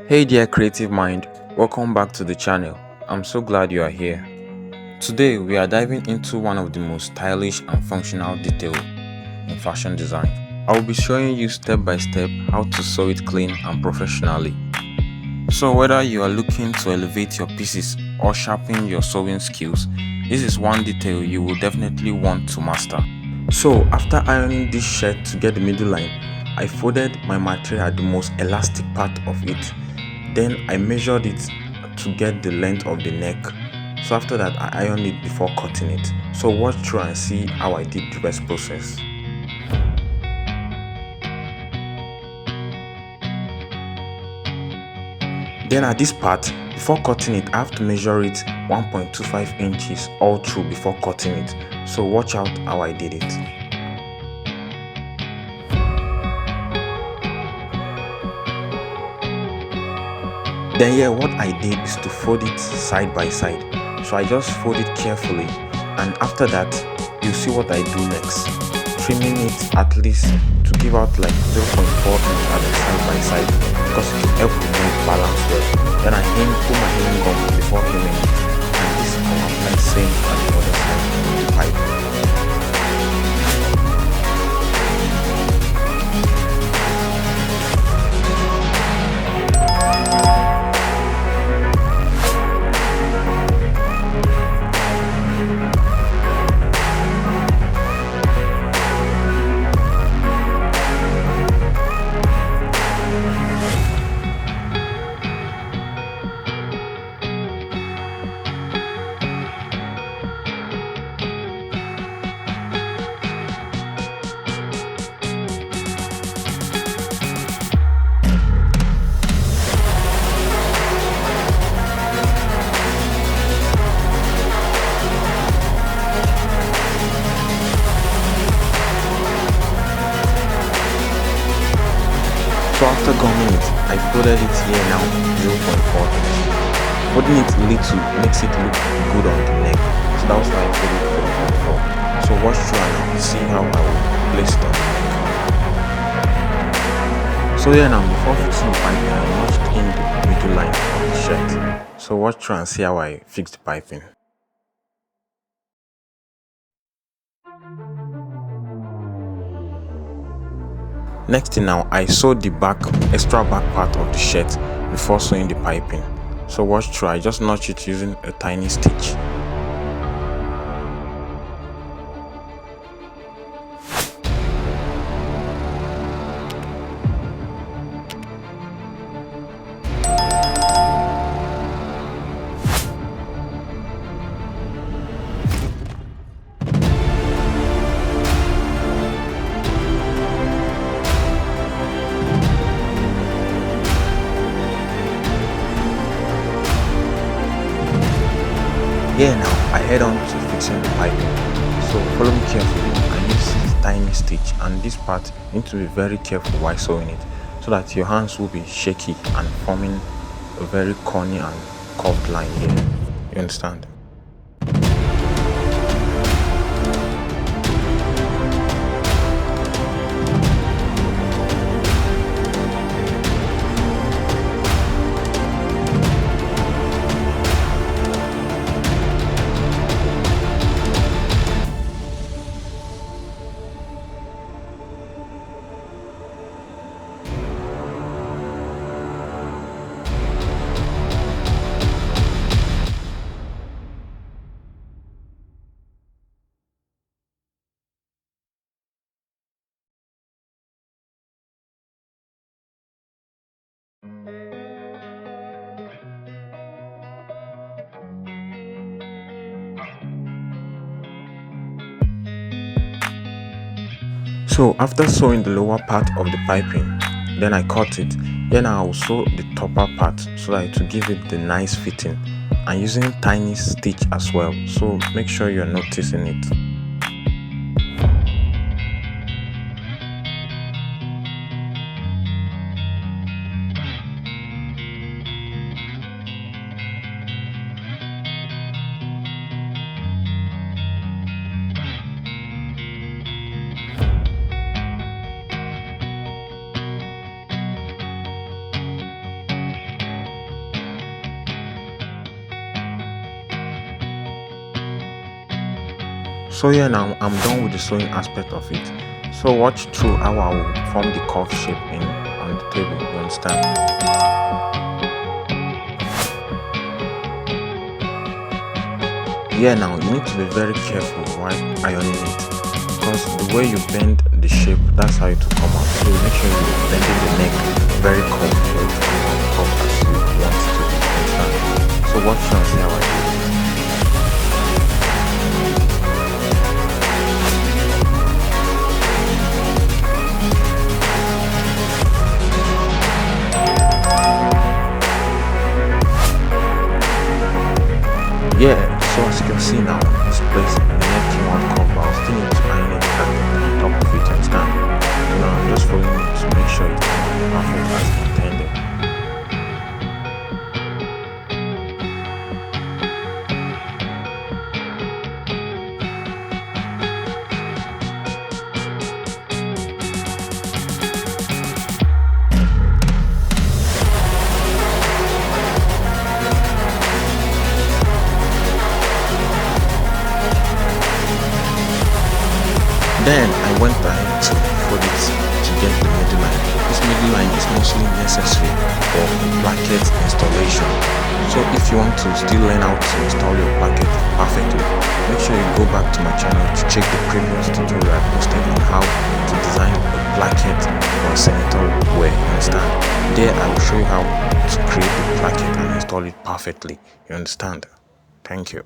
Hey dear creative mind, welcome back to the channel. I'm so glad you are here. Today we are diving into one of the most stylish and functional detail in fashion design. I will be showing you step by step how to sew it clean and professionally. So whether you are looking to elevate your pieces or sharpen your sewing skills, this is one detail you will definitely want to master. So after ironing this shirt to get the middle line, I folded my material at the most elastic part of it. Then I measured it to get the length of the neck. So after that I ironed it before cutting it. So watch through and see how I did the rest process. Then at this part, before cutting it, I have to measure it 1.25 inches all through before cutting it. So watch out how I did it. Then here what I did is to fold it side by side. So I just fold it carefully, and after that you see what I do next. Trimming it at least to give out like 0.4 inch at the side by side because it will help the neck balance well. Then I put my hemming gum before hemming it, and this I will apply same at the other side of the pipe. So after gumming it, I folded it here now 0.4 inch. Folding it little makes it look good on the neck. So that was why I folded 0.4. So watch through and see how I will place it on the neck. So yeah, now before fixing the piping, I notched in the middle line of the shirt. So watch through and see how I fixed the piping. Next thing now, I sewed the extra back part of the shirt before sewing the piping. So watch through, I just notch it using a tiny stitch. Here now, I head on to fixing the piping. So follow me carefully. I use this tiny stitch, and this part you need to be very careful while sewing it so that your hands will be shaky and forming a very corny and curved line here. You understand? So after sewing the lower part of the piping, then I cut it. Then I will sew the topper part so that to give it the nice fitting, and using tiny stitch as well. So make sure you're noticing it. So yeah, now I'm done with the sewing aspect of it. So watch through how I will form the curve shape in on the table, you understand? Yeah, now you need to be very careful while ironing it, because the way you bend the shape, that's how it will come out. So make sure you're bending the neck very curved for it to come out curved as you want it to be, understand? So watch now, see how I do it. Yeah, so as you can see now, this place the neck came out curved, but I still need to iron it on top of it, understand? So now I'm just following it to make sure it comes out perfect as intended. Then I went ahead to fold it to get the middle line. This middle line is mostly necessary for placket installation. So if you want to still learn how to install your placket perfectly, make sure you go back to my channel to check the previous tutorial I posted on how to design a placket or senator wear, you understand? There I will show you how to create the placket and install it perfectly, you understand? Thank you.